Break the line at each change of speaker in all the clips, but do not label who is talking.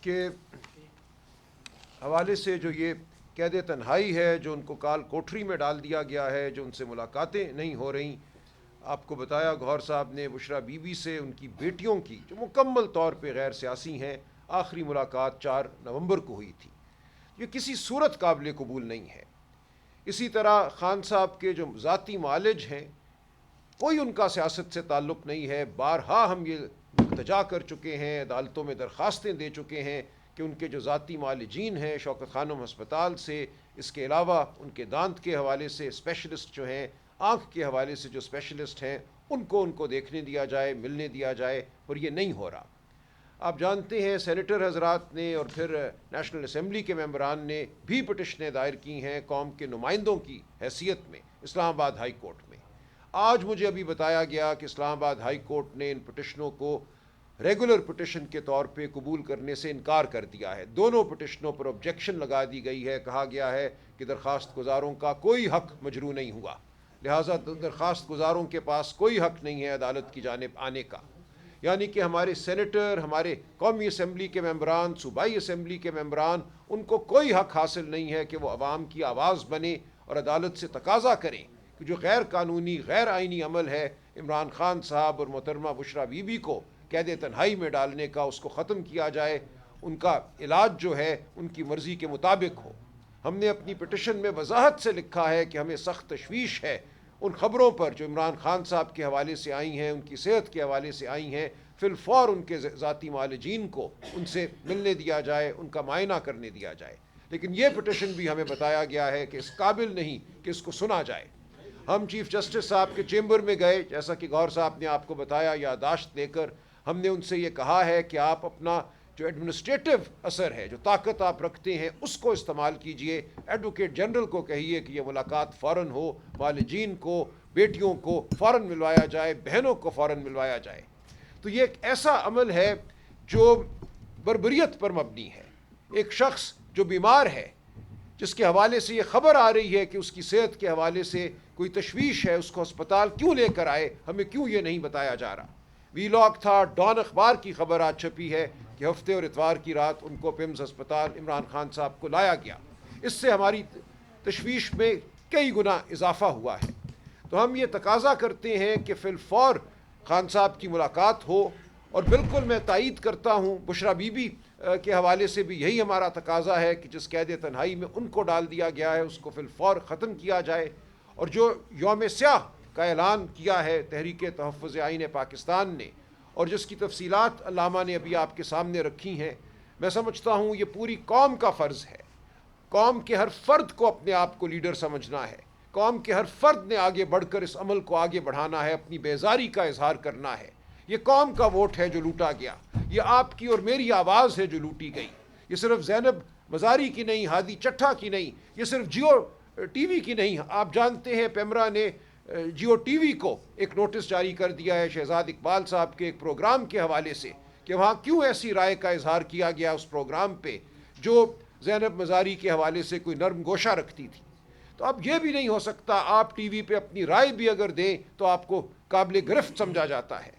کے حوالے سے جو یہ قید تنہائی ہے، جو ان کو کال کوٹری میں ڈال دیا گیا ہے، جو ان سے ملاقاتیں نہیں ہو رہی، آپ کو بتایا گوہر صاحب نے بشرا بی بی سے ان کی بیٹیوں کی جو مکمل طور پہ غیر سیاسی ہیں، آخری ملاقات 4 نومبر کو ہوئی تھی. یہ کسی صورت قابل قبول نہیں ہے. اسی طرح خان صاحب کے جو ذاتی معالج ہیں، کوئی ان کا سیاست سے تعلق نہیں ہے. بارہا ہم یہ التجا کر چکے ہیں، عدالتوں میں درخواستیں دے چکے ہیں کہ ان کے جو ذاتی معالجین ہیں شوکت خانم ہسپتال سے، اس کے علاوہ ان کے دانت کے حوالے سے اسپیشلسٹ جو ہیں، آنکھ کے حوالے سے جو اسپیشلسٹ ہیں، ان کو دیکھنے دیا جائے، ملنے دیا جائے، اور یہ نہیں ہو رہا. آپ جانتے ہیں سینیٹر حضرات نے اور پھر نیشنل اسمبلی کے ممبران نے بھی پٹیشنیں دائر کی ہیں قوم کے نمائندوں کی حیثیت میں اسلام آباد ہائی کورٹ میں. آج مجھے ابھی بتایا گیا کہ اسلام آباد ہائی کورٹ نے ان پٹیشنوں کو ریگولر پٹیشن کے طور پہ قبول کرنے سے انکار کر دیا ہے. دونوں پٹیشنوں پر آبجیکشن لگا دی گئی ہے. کہا گیا ہے کہ درخواست گزاروں کا کوئی حق مجروح نہیں ہوا، لہٰذا درخواست گزاروں کے پاس کوئی حق نہیں ہے عدالت کی جانب آنے کا. یعنی کہ ہمارے سینیٹر، ہمارے قومی اسمبلی کے ممبران، صوبائی اسمبلی کے ممبران، ان کو کوئی حق حاصل نہیں ہے کہ وہ عوام کی آواز بنے اور عدالت سے تقاضا کریں کہ جو غیر قانونی، غیر آئینی عمل ہے عمران خان صاحب اور محترمہ بشرا بی بی کو قید تنہائی میں ڈالنے کا، اس کو ختم کیا جائے، ان کا علاج جو ہے ان کی مرضی کے مطابق ہو. ہم نے اپنی پٹیشن میں وضاحت سے لکھا ہے کہ ہمیں سخت تشویش ہے ان خبروں پر جو عمران خان صاحب کے حوالے سے آئی ہیں، ان کی صحت کے حوالے سے آئی ہیں. فی الفور ان کے ذاتی معالجین کو ان سے ملنے دیا جائے، ان کا معائنہ کرنے دیا جائے. لیکن یہ پٹیشن بھی ہمیں بتایا گیا ہے کہ اس قابل نہیں کہ اس کو سنا جائے. ہم چیف جسٹس صاحب کے چیمبر میں گئے، جیسا کہ گوہر صاحب نے آپ کو بتایا یادداشت لے کر. ہم نے ان سے یہ کہا ہے کہ آپ اپنا جو ایڈمنسٹریٹو اثر ہے، جو طاقت آپ رکھتے ہیں، اس کو استعمال کیجئے. ایڈوکیٹ جنرل کو کہیے کہ یہ ملاقات فوراً ہو، والدین کو، بیٹیوں کو فوراً ملوایا جائے، بہنوں کو فوراً ملوایا جائے. تو یہ ایک ایسا عمل ہے جو بربریت پر مبنی ہے. ایک شخص جو بیمار ہے، جس کے حوالے سے یہ خبر آ رہی ہے کہ اس کی صحت کے حوالے سے کوئی تشویش ہے، اس کو ہسپتال کیوں لے کر آئے، ہمیں کیوں یہ نہیں بتایا جا رہا. وی لاگ تھا، ڈان اخبار کی خبر آج چھپی ہے کہ ہفتے اور اتوار کی رات ان کو پمز ہسپتال عمران خان صاحب کو لایا گیا. اس سے ہماری تشویش میں کئی گنا اضافہ ہوا ہے. تو ہم یہ تقاضا کرتے ہیں کہ فی الفور خان صاحب کی ملاقات ہو. اور بالکل میں تائید کرتا ہوں، بشرا بی بی کے حوالے سے بھی یہی ہمارا تقاضا ہے کہ جس قید تنہائی میں ان کو ڈال دیا گیا ہے اس کو فی الفور ختم کیا جائے. اور جو یوم سیاہ کا اعلان کیا ہے تحریک تحفظ آئین پاکستان نے، اور جس کی تفصیلات علامہ نے ابھی آپ کے سامنے رکھی ہیں، میں سمجھتا ہوں یہ پوری قوم کا فرض ہے. قوم کے ہر فرد کو اپنے آپ کو لیڈر سمجھنا ہے. قوم کے ہر فرد نے آگے بڑھ کر اس عمل کو آگے بڑھانا ہے، اپنی بیزاری کا اظہار کرنا ہے. یہ قوم کا ووٹ ہے جو لوٹا گیا، یہ آپ کی اور میری آواز ہے جو لوٹی گئی. یہ صرف زینب مزاری کی نہیں، ہادی چٹھا کی نہیں، یہ صرف جیو ٹی وی کی نہیں. آپ جانتے ہیں پیمرا نے جیو ٹی وی کو ایک نوٹس جاری کر دیا ہے شہزاد اقبال صاحب کے ایک پروگرام کے حوالے سے کہ وہاں کیوں ایسی رائے کا اظہار کیا گیا اس پروگرام پہ جو زینب مزاری کے حوالے سے کوئی نرم گوشہ رکھتی تھی. تو اب یہ بھی نہیں ہو سکتا آپ ٹی وی پہ اپنی رائے بھی اگر دیں تو آپ کو قابل گرفت سمجھا جاتا ہے.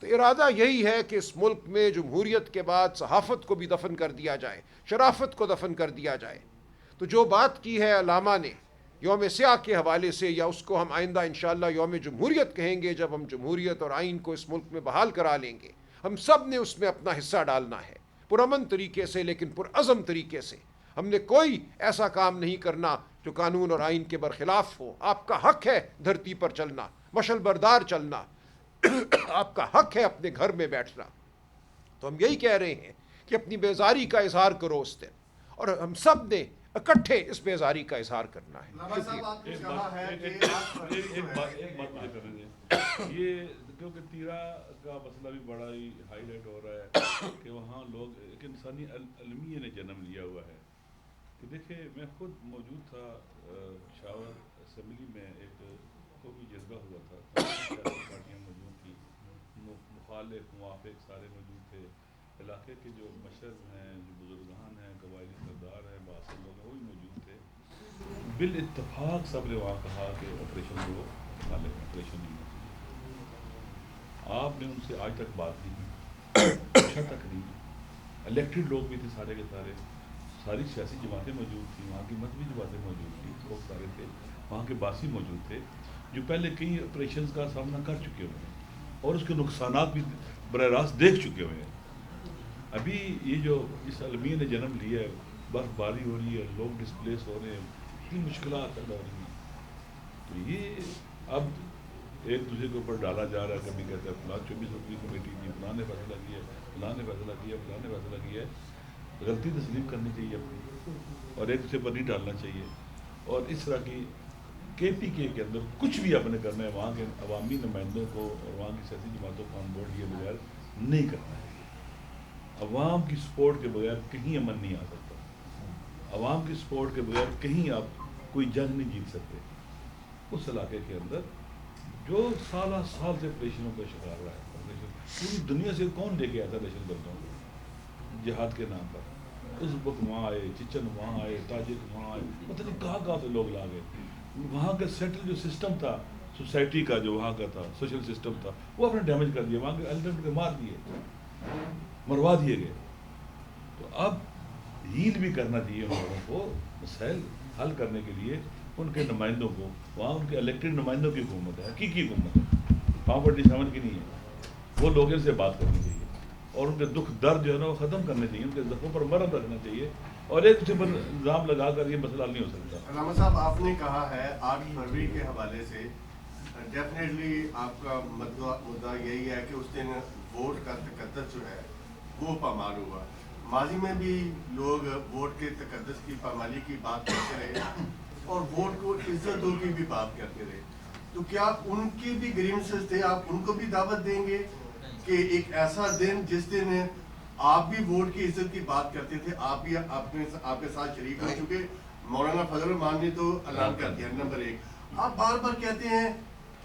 تو ارادہ یہی ہے کہ اس ملک میں جمہوریت کے بعد صحافت کو بھی دفن کر دیا جائے، شرافت کو دفن کر دیا جائے. تو جو بات کی ہے علامہ نے یوم سیاہ کے حوالے سے، یا اس کو ہم آئندہ انشاءاللہ یوم جمہوریت کہیں گے جب ہم جمہوریت اور آئین کو اس ملک میں بحال کرا لیں گے، ہم سب نے اس میں اپنا حصہ ڈالنا ہے، پرامن طریقے سے لیکن پرعزم طریقے سے. ہم نے کوئی ایسا کام نہیں کرنا جو قانون اور آئین کے برخلاف ہو. آپ کا حق ہے دھرتی پر چلنا، مشل بردار چلنا، آپ کا حق ہے اپنے گھر میں بیٹھنا. تو ہم یہی کہہ رہے ہیں کہ اپنی بیزاری کا اظہار کرو اس دن، اور ہم سب نے اکٹھے اس بیزاری کا اظہار کرنا ہے.
یہ کیونکہ تیرا کا مسئلہ بھی بڑا ہی ہائی لائٹ ہو رہا ہے کہ وہاں لوگ ایک انسانی المیہ نے جنم لیا ہوا ہے. کہ دیکھیں میں خود موجود تھا پشاور اسمبلی میں، ایک قومی جذبہ ہوا تھا، سیاسی پارٹیاں موجود تھیں، مخالف موافق سارے موجود تھے. علاقے کے جو مشر ہیں، جو بزرگان ہیں، قبائلی سردار ہیں، باصل لوگ ہیں، وہ بھی موجود تھے. بالاتفاق سب نے وہاں کہا کہ آپریشن کو آپریشن نہیں ہونا. آپ نے ان سے آج تک بات نہیں کی، پوچھا تک نہیں. الیکٹڈ لوگ بھی تھے سارے کے سارے، ساری سیاسی جماعتیں موجود تھیں، وہاں کی مذہبی جماعتیں موجود تھیں، لوگ سارے تھے، وہاں کے باسی موجود تھے جو پہلے کئی آپریشنز کا سامنا کر چکے ہوئے ہیں اور اس کے نقصانات بھی براہ راست دیکھ چکے ہوئے ہیں۔ ابھی یہ جو اس المیہ نے جنم لیا ہے، برف باری ہو رہی ہے، لوگ ڈسپلیس ہو رہے ہیں، اتنی مشکلات پیدا ہو رہی ہیں، تو یہ اب ایک دوسرے کے اوپر ڈالا جا رہا ہے، کبھی کہتے ہیں فلاں 24 رکنی کمیٹی تھی، فلاں نے فیصلہ کیا ہے، فلاں نے فیصلہ کیا، فلاں نے فیصلہ کیا ہے۔ غلطی تسلیم کرنی چاہیے اپنی اور ایک دوسرے پر نہیں ڈالنا چاہیے، اور اس طرح کی KPK کے اندر کچھ بھی آپ نے کرنا ہے وہاں کے عوامی نمائندوں کو اور وہاں کی سیاسی جماعتوں کو آن بورڈ لیے بغیر نہیں کرنا ہے۔ عوام کی سپورٹ کے بغیر کہیں امن نہیں آ سکتا، عوام کی سپورٹ کے بغیر کہیں آپ کوئی جنگ نہیں جیت سکتے۔ اس علاقے کے اندر جو سالہ سال سے آپریشنوں کا شکار رہا ہے، پوری دنیا سے کون لے کے آیا تھا دہشت گردوں کو جہاد کے نام پر؟ ازبک وہاں آئے، چچن وہاں آئے، تاجک وہاں آئے، پتہ نہیں کہاں سے لوگ لا گئے۔ وہاں کا سیٹل جو سسٹم تھا سوسائٹی کا، جو وہاں کا تھا سوشل سسٹم تھا، وہ آپ نے ڈیمیج کر دیا، وہاں کے ایلیمنٹ کو مار دیے، مروا دیے گئے۔ تو اب ہیل بھی کرنا چاہیے ان لوگوں کو، مسائل حل کرنے کے لیے ان کے نمائندوں کو، وہاں ان کے الیکٹڈ نمائندوں کی حکومت ہے، حقیقی حکومت ہے، پاورٹی سمجھ کی نہیں ہے، وہ لوگوں سے بات کرنی چاہیے اور ان کے دکھ درد جو ہے نا وہ ختم کرنے چاہیے، ان کے زخموں پر مرہم رکھنا چاہیے، اور ایک دوسرے پر الزام لگا کر یہ مسئلہ حل نہیں ہو سکتا۔
علامہ صاحب، آپ نے کہا ہے 8 فروری کے حوالے سے ڈیفینیٹلی آپ کا مدعا یہی ہے کہ اس دن ووٹ کا تقدس جو ہے وہ پامال ہوا۔ ماضی میں بھی لوگ ووٹ کے تقدس کی پامالی کی بات کرتے رہے اور ووٹ کو عزت دو کی بھی بات کرتے رہے، تو کیا ان کی بھی گریونسز تھے؟ آپ ان کو بھی دعوت دیں گے کہ ایک ایسا دن جس دن آپ بھی ووٹ کی عزت کی بات کرتے تھے، آپ بھی آپ کے ساتھ شریک ہو چکے؟ مولانا فضل الرحمان نے تو اعلان کر دیا نمبر 1۔ آپ بار بار کہتے ہیں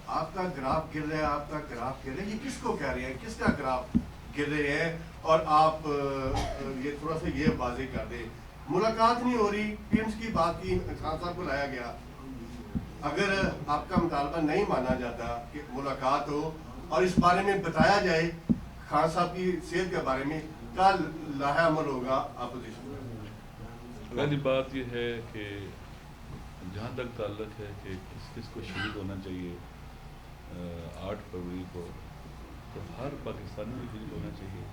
آپ کا گراف گر رہا ہے، آپ کا گراف گر رہا ہے، یہ کس کو کہہ رہے ہیں؟ کس کا گراف گر رہے ہیں؟ اور آپ یہ تھوڑا سا یہ واضح کر دیں، ملاقات نہیں ہو رہی، ٹیمز کی بات کی، خان صاحب کو لایا گیا، اگر آپ کا مطالبہ نہیں مانا جاتا کہ ملاقات ہو اور اس بارے میں بتایا جائے خان صاحب کی صحت کے بارے میں، کیا لاحہ عمل ہوگا اپوزیشن میں؟
پہلی بات یہ ہے کہ جہاں تک تعلق ہے کہ کس کس کو شہید ہونا چاہیے 8 فروری کو، تو ہر پاکستانی کو شہید ہونا چاہیے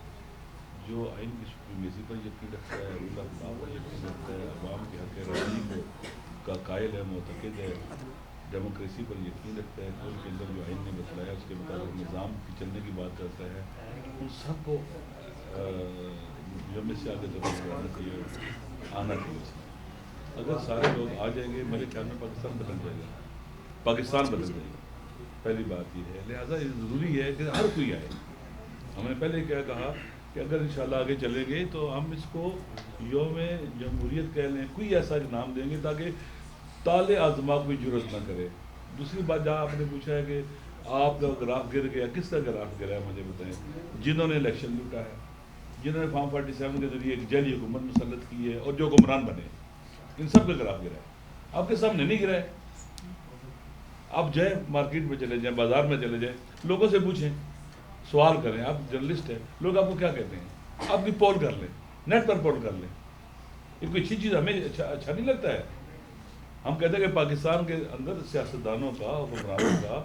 جو آئین کی سپریمیسی پر یقین رکھتا ہے، رول آف لاء پر یقین رکھتا ہے، عوام کے حق رسانی کو کا قائل ہے، معتقد ہے، ڈیموکریسی پر یقین رکھتا ہے، ان کے اندر جو آئین نے بتلایا اس کے مطابق نظام کی چلنے کی بات کرتا ہے، ان سب کو جمع سے آگے تک آنا چاہیے، آنا چاہیے۔ اگر سارے لوگ آ جائیں گے میرے خیال میں پاکستان بدل جائے گا، پاکستان بدل جائے گا، پہلی بات یہ ہے۔ لہٰذا یہ ضروری ہے کہ ہر کوئی آئے۔ ہم نے پہلے کیا کہا کہ اگر انشاءاللہ آگے چلیں گے تو ہم اس کو یوم جمہوریت کہہ لیں، کوئی ایسا نام دیں گے تاکہ طالع آزما کوئی جرت نہ کرے۔ دوسری بات جہاں آپ نے پوچھا ہے کہ آپ کا گراف گر گیا، کس کا گراف گرا ہے مجھے بتائیں؟ جنہوں نے الیکشن لوٹا ہے، جنہوں نے فارم 47 کے ذریعے ایک جعلی حکومت مسلط کی ہے اور جو حکمران بنے، ان سب کا گراف گرا ہے۔ آپ کے سامنے نہیں گرا ہے، آپ جائیں مارکیٹ میں چلے جائیں، بازار میں چلے جائیں، لوگوں سے پوچھیں، سوال کریں، آپ جرنلسٹ ہیں، لوگ آپ کو کیا کہتے ہیں؟ آپ کی پول کر لیں، نیٹ پر پول کر لیں۔ یہ کوئی اچھی چیز ہمیں اچھا نہیں لگتا ہے۔ ہم کہتے ہیں کہ پاکستان کے اندر سیاستدانوں کا، حکمرانوں کا،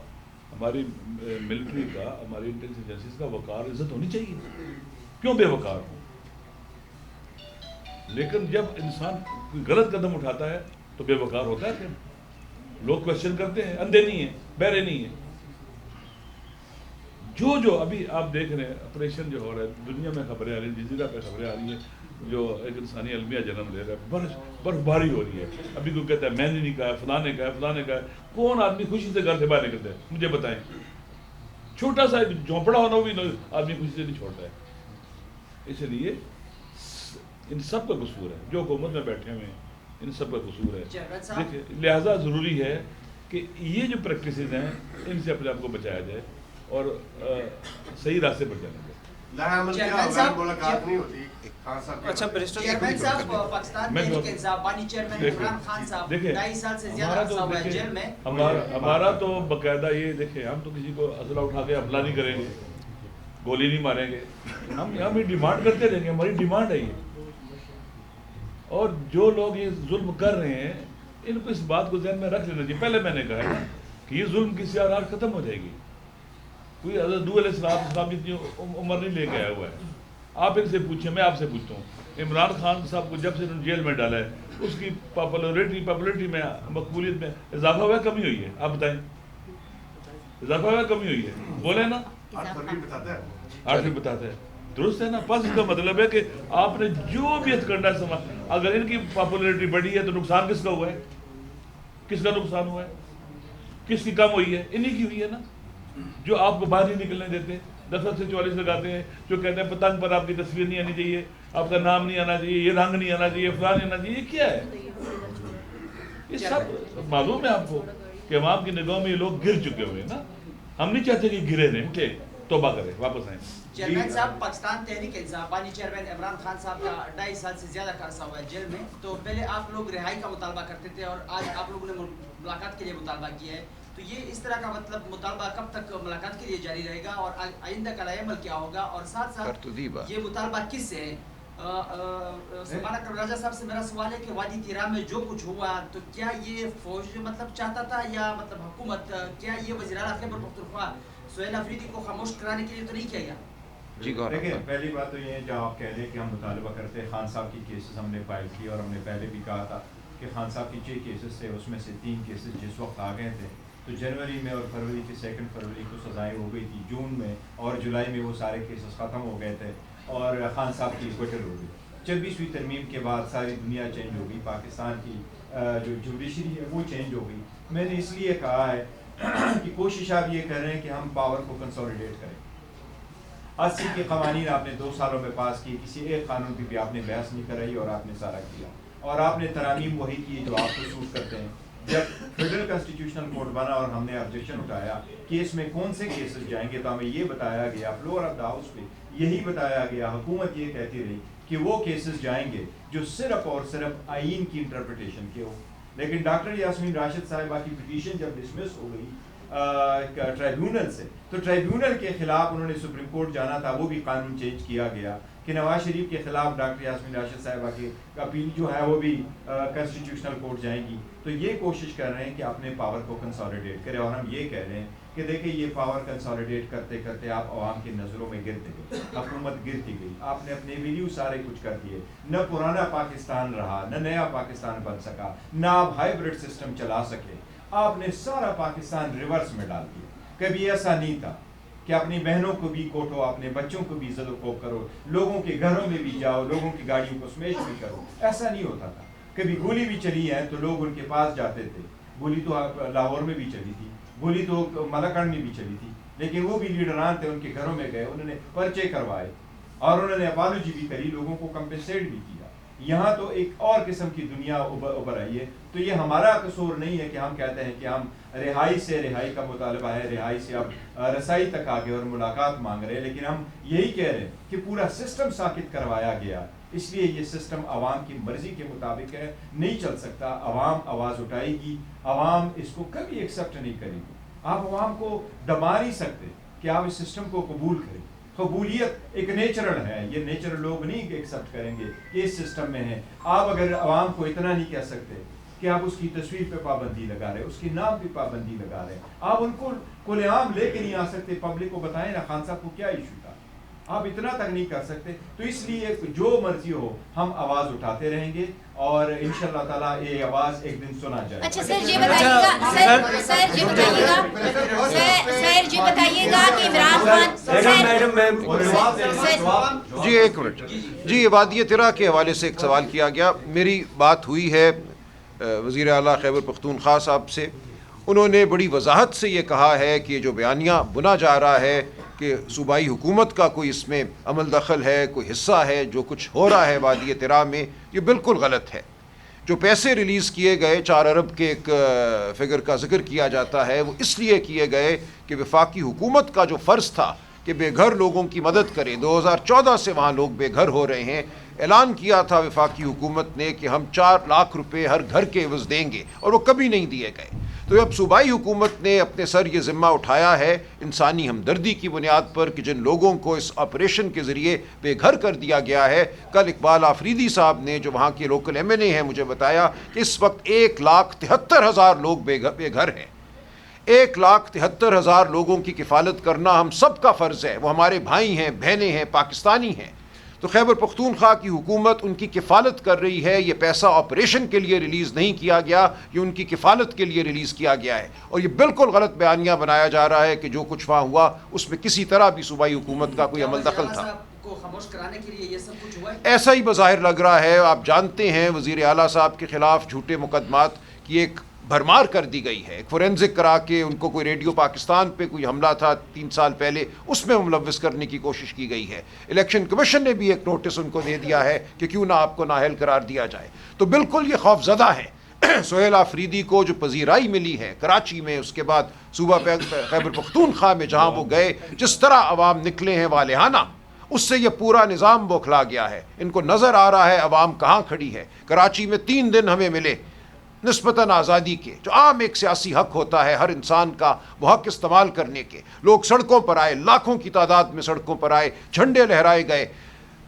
ہماری ملٹری کا، ہماری انٹیلیجنس ایجنسیز کا وقار عزت ہونی چاہیے، کیوں بے وقار ہو؟ لیکن جب انسان کوئی غلط قدم اٹھاتا ہے تو بے وقار ہوتا ہے پھر لوگ کوشچن کرتے ہیں، اندھے نہیں ہیں، بہرے نہیں ہیں۔ جو ابھی آپ دیکھ رہے ہیں آپریشن جو ہو رہا ہے، دنیا میں خبریں آ رہی ہیں، جزیرہ پہ خبریں آ رہی ہیں، جو ایک انسانی المیہ جنم لے رہا ہے، برف باری ہو رہی ہے۔ ابھی کوئی کہتا ہے میں نے نہیں کہا، فلاں نے کہا، فلاں نے کہا۔ کون آدمی خوشی سے گھر سے باہر نکلتا ہے؟ مجھے بتائیں۔ چھوٹا سا جھونپڑا ہونا بھی آدمی خوشی سے نہیں چھوڑتا ہے۔ اس لیے ان سب کا قصور ہے، جو حکومت میں بیٹھے ہوئے ہیں ان سب کا قصور ہے۔ دیکھیے لہٰذا ضروری ہے کہ یہ جو پریکٹسز ہیں ان سے اپنے آپ کو بچایا جائے اور صحیح راستے پر جانا جائے۔
ملاقات نہیں ہوتی۔
اچھا چیئرمین صاحب، پاکستان میں ایک زبانی چیئرمین عمران خان صاحب 2.5 سال سے زیادہ عرصہ ہوا ہے جیل میں۔
ہمارا تو باقاعدہ یہ دیکھیں، ہم تو کسی کو اسلحہ اٹھا کے حملہ نہیں کریں گے، گولی نہیں ماریں گے. ہم یہ ڈیمانڈ کرتے رہیں گے, ہماری ڈیمانڈ ہے یہ. اور جو لوگ یہ ظلم کر رہے ہیں ان کو اس بات کو ذہن میں رکھ لینا چاہیے. پہلے میں نے کہا ہے کہ یہ ظلم کی سیاہ راہ ختم ہو جائے گی. کوئی حضرت نوح علیہ السلام اتنی عمر نہیں لے کے آیا ہوا ہے. آپ ان سے پوچھیں, میں آپ سے پوچھتا ہوں, عمران خان صاحب کو جب سے انہوں نے جیل میں ڈالا ہے اس کی پاپولیٹی میں, مقبولیت میں اضافہ ہوا ہے کمی ہوئی ہے؟ آپ بتائیں, اضافہ ہوا ہے کمی ہوئی ہے؟ بولے نا. 8 بتاتا ہے, درست ہے نا. بس اس کا مطلب ہے کہ آپ نے جو بھی کرنا ہے اگر ان کی پاپولیرٹی بڑھی ہے تو نقصان کس کا ہوا ہے؟ کس کا نقصان ہوا ہے؟ کس کی کم ہوئی ہے؟ انہی کی ہوئی ہے نا, جو آپ کو باہر نہیں نکلنے دیتے, 10 سے 44 لگاتے ہیں, جو کہتے ہیں پتنگ پر آپ کی تصویر نہیں آنی چاہیے, آپ کا نام نہیں آنا چاہیے, یہ رنگ نہیں آنا چاہیے, فلاں نہیں آنا چاہیے. یہ کیا ہے؟ یہ سب معلوم ہے آپ کو کہ عوام کی نگاہوں میں یہ لوگ گر چکے ہوئے ہیں نا. ہم نہیں چاہتے کہ گرے رہیں, کہ توبہ کریں, واپس آئیں.
چیئرمین صاحب, پاکستان تحریک انصاف بانی چیئرمین عمران خان صاحب کا 2.5 سال سے زیادہ کا عرصہ ہوا ہے جیل میں. تو پہلے آپ لوگ رہائی کا مطالبہ کرتے تھے اور آج آپ لوگوں نے ملاقات کے لیے مطالبہ کیا ہے. تو یہ اس طرح کا مطلب مطالبہ کب تک ملاقات کے لیے جاری رہے گا اور آئندہ کا عمل کیا ہوگا؟ اور ساتھ ساتھ یہ مطالبہ کس سے ہے؟ سلمان اکرم راجہ صاحب سے میرا سوال ہے کہ وادی تیرا میں جو کچھ ہوا تو کیا یہ فوج مطلب چاہتا تھا یا مطلب حکومت, کیا یہ وزیر اعلیٰ خیبر پختونخوا سہیل افریدی کو خاموش کرانے کے لیے تو نہیں کیا گیا؟
جی دیکھیں, پہلی بات تو یہ ہے جو آپ کہہ رہے ہیں کہ ہم مطالبہ کرتے ہیں, خان صاحب کی کیسز ہم نے فائل کی اور ہم نے پہلے بھی کہا تھا کہ خان صاحب کی 6 کیسز تھے, اس میں سے 3 کیسز جس وقت آ گئے تھے تو جنوری میں اور فروری کی 2 فروری کو سزائیں ہو گئی تھی, جون میں اور جولائی میں وہ سارے کیسز ختم ہو گئے تھے اور خان صاحب کی ایکویٹر ہو گئی. 26ویں ترمیم کے بعد ساری دنیا چینج ہو گئی, پاکستان کی جو جوڈیشری ہے وہ چینج ہو گئی. میں نے اس لیے کہا ہے کہ کوشش آپ یہ کر رہے ہیں کہ ہم پاور کو کنسولیڈیٹ کریں. 80 کے قوانین آپ نے 2 سالوں میں پاس کیے, کسی ایک قانون کی بھی آپ نے بحث نہیں کرائی اور آپ نے سارا کیا, اور آپ نے ترامیم وہی کی جو آپ کو سوٹ کرتے ہیں. جب فیڈرل کانسٹیٹیوشنل کورٹ بنا اور ہم نے آبجیکشن اٹھایا کہ اس میں کون سے کیسز جائیں گے تو ہمیں یہ بتایا گیا, فلور آف دا ہاؤس پہ یہی بتایا گیا, حکومت یہ کہتی رہی کہ وہ کیسز جائیں گے جو صرف اور صرف آئین کی انٹرپریٹیشن کے ہو. لیکن ڈاکٹر یاسمین راشد صاحبہ کی پٹیشن جب ڈسمس ہو گئی ٹرائیبیونل سے تو ٹرائیبیونل کے خلاف انہوں نے سپریم کورٹ جانا تھا, وہ بھی قانون چینج کیا گیا کہ نواز شریف کے خلاف ڈاکٹر یاسمین راشد صاحبہ کی اپیل جو ہے وہ بھی کانسٹیٹیوشنل کورٹ جائیں گی. تو یہ کوشش کر رہے ہیں کہ اپنے پاور کو کنسولیڈیٹ کریں, اور ہم یہ کہہ رہے ہیں کہ دیکھیں یہ پاور کنسولیڈیٹ کرتے کرتے آپ عوام کی نظروں میں گرتے گئے, حکومت گرتی گئی, آپ نے اپنے ویلیو سارے کچھ کر دیے, نہ پرانا پاکستان رہا, نہ نیا پاکستان بن سکا, نہ آپ ہائیبرڈ سسٹم چلا سکے, آپ نے سارا پاکستان ریورس میں ڈال دیا. کبھی ایسا نہیں تھا کہ اپنی بہنوں کو بھی کوٹو, اپنے بچوں کو بھی عزت و خوف کرو, لوگوں کے گھروں میں بھی جاؤ, لوگوں کی گاڑیوں کو سمیش بھی کرو, ایسا نہیں ہوتا تھا. کبھی گولی بھی چلی ہے تو لوگ ان کے پاس جاتے تھے, گولی تو لاہور میں بھی چلی تھی, گولی تو ملاکنڈ میں بھی چلی تھی, لیکن وہ بھی لیڈران تھے, ان کے گھروں میں گئے, انہوں نے پرچے کروائے اور انہوں نے اپالوجی بھی کری, لوگوں کو کمپنسیٹ بھی کیا. یہاں تو ایک اور قسم کی دنیا ابھر آئی ہے. تو یہ ہمارا قصور نہیں ہے کہ ہم کہتے ہیں کہ ہم رہائی کا مطالبہ ہے, رہائی سے اب رسائی تک آگے اور ملاقات مانگ رہے ہیں, لیکن ہم یہی کہہ رہے ہیں کہ پورا سسٹم ساکت کروایا گیا, اس لیے یہ سسٹم عوام کی مرضی کے مطابق ہے, نہیں چل سکتا. عوام آواز اٹھائے گی, عوام اس کو کبھی ایکسیپٹ نہیں کرے گی. آپ عوام کو دبا نہیں سکتے کہ آپ اس سسٹم کو قبول کریں. قبولیت ایک نیچرل ہے, یہ نیچرل لوگ نہیں ایکسیپٹ کریں گے کہ اس سسٹم میں ہے. آپ اگر عوام کو اتنا نہیں کہہ سکتے کہ آپ اس کی تصویر پہ پابندی لگا رہے, اس کے نام پہ پابندی لگا رہے, آپ ان کو کھلے عام لے کے نہیں آ سکتے, پبلک کو بتائیں نا خان صاحب کو کیا ایشو تھا, آپ اتنا تک نہیں کر سکتے. تو اس لیے جو مرضی ہو ہم آواز اٹھاتے رہیں گے اور انشاءاللہ تعالیٰ یہ آواز ایک دن سنا جائے.
اچھا سر یہ بتائیے گا کہ عمران خان
جی ایک منٹ, جی وادی تیرا کے حوالے سے ایک سوال کیا گیا. میری بات ہوئی ہے وزیر اعلیٰ خیبر پختونخوا صاحب سے, انہوں نے بڑی وضاحت سے یہ کہا ہے کہ یہ جو بیانیہ بنا جا رہا ہے کہ صوبائی حکومت کا کوئی اس میں عمل دخل ہے, کوئی حصہ ہے, جو کچھ ہو رہا ہے وادی تیرا میں, یہ بالکل غلط ہے. جو پیسے ریلیز کیے گئے 4 ارب کے ایک فگر کا ذکر کیا جاتا ہے, وہ اس لیے کیے گئے کہ وفاقی حکومت کا جو فرض تھا کہ بے گھر لوگوں کی مدد کرے. 2014 سے وہاں لوگ بے گھر ہو رہے ہیں. اعلان کیا تھا وفاقی حکومت نے کہ ہم 4 لاکھ روپے ہر گھر کے عوض دیں گے, اور وہ کبھی نہیں دیے گئے. تو اب صوبائی حکومت نے اپنے سر یہ ذمہ اٹھایا ہے انسانی ہمدردی کی بنیاد پر کہ جن لوگوں کو اس آپریشن کے ذریعے بے گھر کر دیا گیا ہے. کل اقبال آفریدی صاحب نے جو وہاں کے لوکل MNA ہیں مجھے بتایا کہ اس وقت 1,73,000 لوگ بے گھر ہیں. 1,73,000 لوگوں کی کفالت کرنا ہم سب کا فرض ہے. وہ ہمارے بھائی ہیں، بہنیں ہیں، پاکستانی ہیں. تو خیبر پختونخوا کی حکومت ان کی کفالت کر رہی ہے. یہ پیسہ آپریشن کے لیے ریلیز نہیں کیا گیا، یہ ان کی کفالت کے لیے ریلیز کیا گیا ہے. اور یہ بالکل غلط بیانیہ بنایا جا رہا ہے کہ جو کچھ وہاں ہوا اس میں کسی طرح بھی صوبائی حکومت کا کوئی عمل دخل تھا.
کو خاموش کرانے کے لیے یہ سب کچھ ہوا ہے؟
ایسا ہی بظاہر لگ رہا ہے. آپ جانتے ہیں وزیر اعلیٰ صاحب کے خلاف جھوٹے مقدمات کی ایک بھرمار کر دی گئی ہے. ایک فورینزک کرا کے ان کو کوئی ریڈیو پاکستان پہ کوئی حملہ تھا 3 سال پہلے، اس میں ملوث کرنے کی کوشش کی گئی ہے. الیکشن کمیشن نے بھی ایک نوٹس ان کو دے دیا ہے کہ کیوں نہ آپ کو نااہل قرار دیا جائے. تو بالکل یہ خوف زدہ ہے. سہیل آفریدی کو جو پذیرائی ملی ہے کراچی میں، اس کے بعد صوبہ خیبر پختونخوا میں جہاں وہ گئے، جس طرح عوام نکلے ہیں والہانہ، اس سے یہ پورا نظام بوکھلا گیا ہے. ان کو نظر آ رہا ہے عوام کہاں کھڑی ہے. کراچی میں 3 دن ہمیں ملے نسبتاً آزادی کے، جو عام ایک سیاسی حق ہوتا ہے ہر انسان کا، وہ حق استعمال کرنے کے. لوگ سڑکوں پر آئے، لاکھوں کی تعداد میں سڑکوں پر آئے، جھنڈے لہرائے گئے.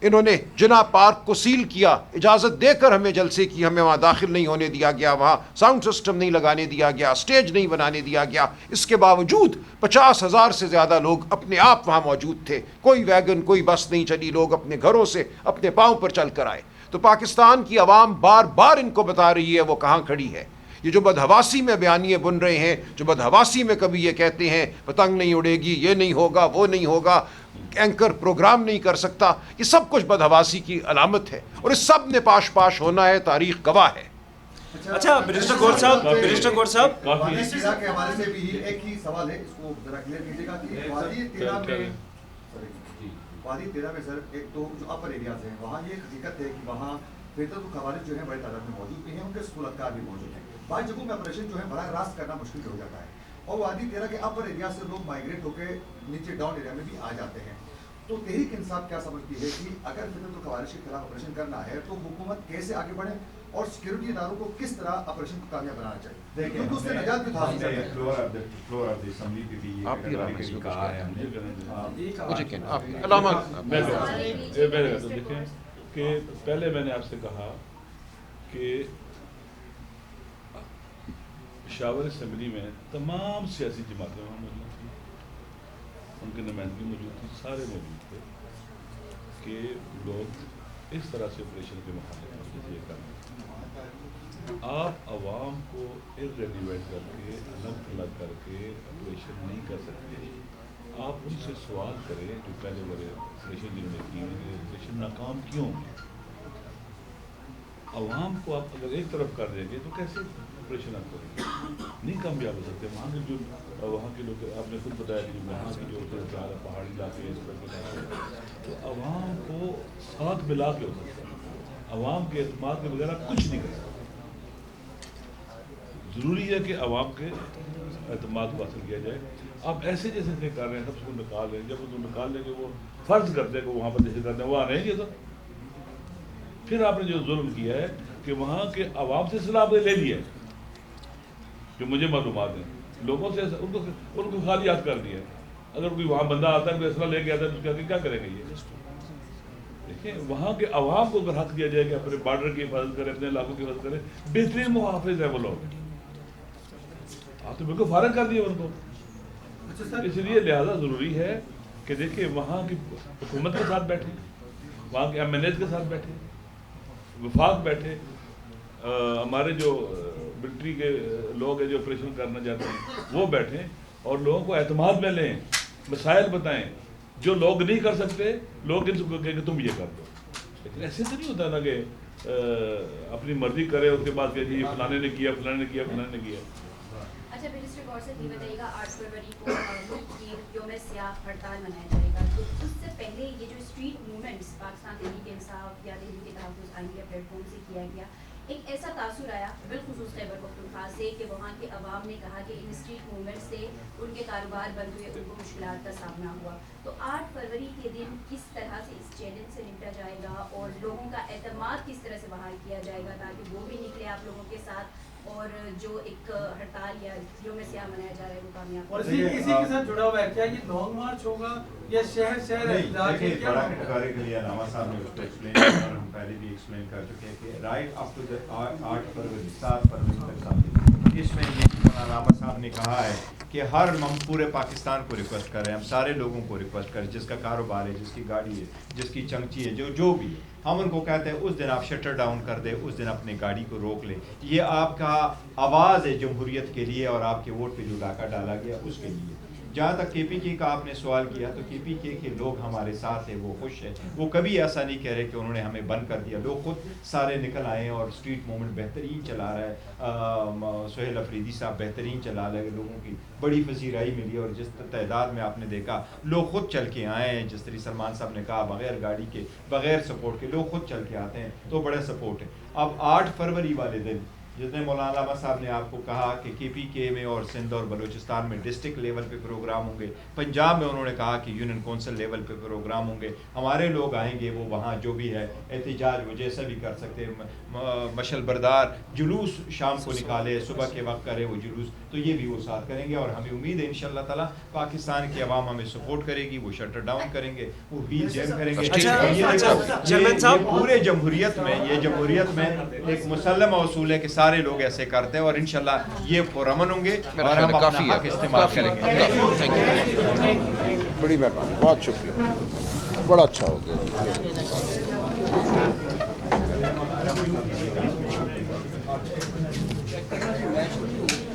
انہوں نے جناح پارک کو سیل کیا، اجازت دے کر ہمیں جلسے کی، ہمیں وہاں داخل نہیں ہونے دیا گیا، وہاں ساؤنڈ سسٹم نہیں لگانے دیا گیا، اسٹیج نہیں بنانے دیا گیا. اس کے باوجود 50,000 سے زیادہ لوگ اپنے آپ وہاں موجود تھے. کوئی ویگن، کوئی بس نہیں چلی، لوگ اپنے گھروں سے اپنے پاؤں پر چل کر آئے. تو پاکستان کی عوام بار بار ان کو بتا رہی ہے وہ کہاں کھڑی ہے. یہ جو بدحواسی میں بیانیے بن رہے ہیں، جو بدحواسی میں کبھی یہ کہتے ہیں پتنگ نہیں اڑے گی، یہ نہیں ہوگا، وہ نہیں ہوگا، اینکر پروگرام نہیں کر سکتا، یہ سب کچھ بدحواسی کی علامت ہے. اور اس سب نے پاش پاش ہونا ہے، تاریخ گواہ ہے.
اچھا بیرسٹر گور صاحب
وادی تیرا کے حوالے سے بھی ایک ہی سوال ہے، اس کو ذرا کلیئر کیجیے گا کہ وادی تیرا میں سر ایک تو جو اپر ایریاز ہیں وہاں یہ حقیقت ہے کہ وہاں بہتر خواتین جو ہیں بڑے تعداد میں موجود بھی ہیں، ان کے سہولتکار بھی موجود ہیں. بعض جگہوں میں آپریشن جو ہے براہ راست کرنا مشکل ہو جاتا ہے. اور وادی تیرا کے اپر ایریا سے لوگ مائگریٹ ہو کے نیچے ڈاؤن ایریا میں بھی آ جاتے ہیں. تو تحریک انصاف کیا سمجھتی ہے کہ اگر فطرت الخوارج کے خلاف آپریشن کرنا ہے تو حکومت کیسے آگے بڑھے اور سیکورٹی اداروں کو کس طرح آپریشن کو کامیاب بنانا چاہیے؟ کیونکہ اس سے نجات بھی حاصل ہے.
دیکھیں کہ پہلے میں نے آپ سے کہا کہ پشاور اسمبلی میں تمام سیاسی جماعتیں وہاں موجود تھیں، ان کی نمائندگی موجود تھی، سارے موجود تھے کہ لوگ اس طرح سے آپریشن کے مخالف یہ کرنا. آپ عوام کو ارریلیونٹ کر کے الگ تھلگ کر کے آپریشن نہیں کر سکتے. آپ ان سے سوال کریں جو پہلے بڑے آپریشن جنہوں نے کی آپریشن ناکام کیوں ہیں. عوام کو آپ اگر ایک طرف کر دیں گے تو کیسے آپریشن آپ کریں گے؟ نہیں کامیاب ہو سکتے. وہاں کے لوگ آپ نے خود بتایا کہ وہاں کی جو پہاڑی علاقے اس طرح تو عوام کو ساتھ ملا کے ہو سکتا ہے. عوام کے اعتماد کے بغیر آپ کچھ نہیں کر سکتے. ضروری ہے کہ عوام کے اعتماد کو حاصل کیا جائے. آپ ایسے جیسے کر رہے ہیں سب کو نکال رہے ہیں، جب ان کو نکال لیں گے وہ فرض کرتے ہیں کہ وہاں پر جیسے کرتے ہیں وہ آ رہے ہیں. تو پھر آپ نے جو ظلم کیا ہے کہ وہاں کے عوام سے صلاح آپ نے لے لیا ہے جو مجھے معلومات ہیں، لوگوں سے ان کو خالی ہاتھ کر دیا ہے. اگر کوئی وہاں بندہ آتا ہے کوئی اسلحہ لے کے آتا ہے تو اس کے آگے کیا کریں گے؟ یہ دیکھیں وہاں کے عوام کو اگر حق دیا جائے کہ اپنے بارڈر کی حفاظت کرے، اپنے علاقوں کی حفاظت کرے، بہترین محافظ ہیں وہ لوگ. آپ تو بالکل فارغ کر دیے ان کو. اس لیے لہذا ضروری ہے کہ دیکھیں وہاں کی حکومت کے ساتھ بیٹھے، وہاں کے MNAs کے ساتھ بیٹھے، وفاق بیٹھے، ہمارے جو ملٹری کے لوگ ہیں جو آپریشن کرنا چاہتے ہیں وہ بیٹھیں اور لوگوں کو اعتماد میں لیں، مسائل بتائیں. جو لوگ نہیں کر سکتے لوگ ان کو کہیں کہ تم یہ کر دو. لیکن ایسے تو نہیں ہوتا نا کہ اپنی مرضی کرے اس کے بعد کہ جی فلانے نے کیا فلانے نے کیا فلانے نے کیا.
اچھا بیرسٹر غور سے یہ بتائیے گا 8 فروری کو یوم سیاہ ہڑتال منایا جائے گا، تو اس سے پہلے یہ جو اسٹریٹ موومنٹس پاکستان تحریک انصاف یا تحریک تحفظ آئینیہ پلیٹ فارم سے کیا گیا، ایک ایسا تاثر آیا بالخصوص خیبر پختونخوا سے کہ وہاں کے عوام نے کہا کہ ان اسٹریٹ موومنٹ سے ان کے کاروبار بند ہوئے، ان کو مشکلات کا سامنا ہوا. تو 8 فروری کے دن کس طرح سے اس چیلنج سے نپٹا جائے گا اور لوگوں کا اعتماد کس طرح سے بحال کیا جائے گا تاکہ وہ بھی نکلے آپ لوگوں کے ساتھ اور جو ایک ہڑتال یا یوم سیاہ منایا جا رہا ہے وہ کامیاب؟
اور اسی کے ساتھ جڑا ہوا ہے کیا یہ لانگ مارچ ہوگا یا شہر
نہیں دیکھیے بڑا کٹکارے کے لیے علامہ صاحب نے اس کو ایکسپلین کیا اور ہم پہلے بھی ایکسپلین کر چکے ہیں کہ رائٹ اپ ٹو 8 فروری 7 فروری تک ساتھ اس میں یہ علامہ صاحب نے کہا ہے کہ ہم پورے پاکستان کو ریکویسٹ کر رہے ہیں، ہم سارے لوگوں کو ریکویسٹ کر رہے ہیں، جس کا کاروبار ہے، جس کی گاڑی ہے، جس کی چمچی ہے، جو بھی ہے، ہم ان کو کہتے ہیں اس دن آپ شٹر ڈاؤن کر دیں، اس دن اپنی گاڑی کو روک لیں. یہ آپ کا آواز ہے جمہوریت کے لیے اور آپ کے ووٹ پہ جو ڈاکہ ڈالا گیا اس کے لیے. جہاں تک کے پی کے کا آپ نے سوال کیا تو کے پی کے لوگ ہمارے ساتھ ہیں، وہ خوش ہیں، وہ کبھی ایسا نہیں کہہ رہے کہ انہوں نے ہمیں بند کر دیا. لوگ خود سارے نکل آئے ہیں اور اسٹریٹ موومنٹ بہترین چلا رہا ہے. سہیل افریدی صاحب بہترین چلا رہے ہیں، لوگوں کی بڑی پذیرائی ملی اور جس تعداد میں آپ نے دیکھا لوگ خود چل کے آئے ہیں. جس طرح سلمان صاحب نے کہا بغیر گاڑی کے بغیر سپورٹ کے لوگ خود چل کے آتے ہیں تو بڑا سپورٹ ہے. اب 8 فروری والے دن جس نے مولانا علامہ صاحب نے آپ کو کہا کہ کے پی کے میں اور سندھ اور بلوچستان میں ڈسٹرکٹ لیول پہ پروگرام ہوں گے، پنجاب میں انہوں نے کہا کہ یونین کونسل لیول پہ پروگرام ہوں گے. ہمارے لوگ آئیں گے، وہ وہاں جو بھی ہے احتجاج وہ جیسا بھی کر سکتے ہیں، مشل بردار جلوس شام کو نکالے، صبح کے وقت کرے وہ جلوس، تو یہ بھی وہ ساتھ کریں گے. اور ہمیں امید ہے انشاءاللہ تعالیٰ پاکستان کی عوام ہمیں سپورٹ کرے گی، وہ شٹر ڈاؤن کریں گے، وہ وہیل جیم کریں گے. یہ پورے جمہوریت میں ایک مسلم اصول ہے کہ سارے لوگ ایسے کرتے ہیں اور انشاءاللہ یہ پرامن ہوں گے اور ہم اپنا حق استعمال کریں گے.
بڑی مہربانی، بہت شکریہ، بڑا اچھا ہو گیا.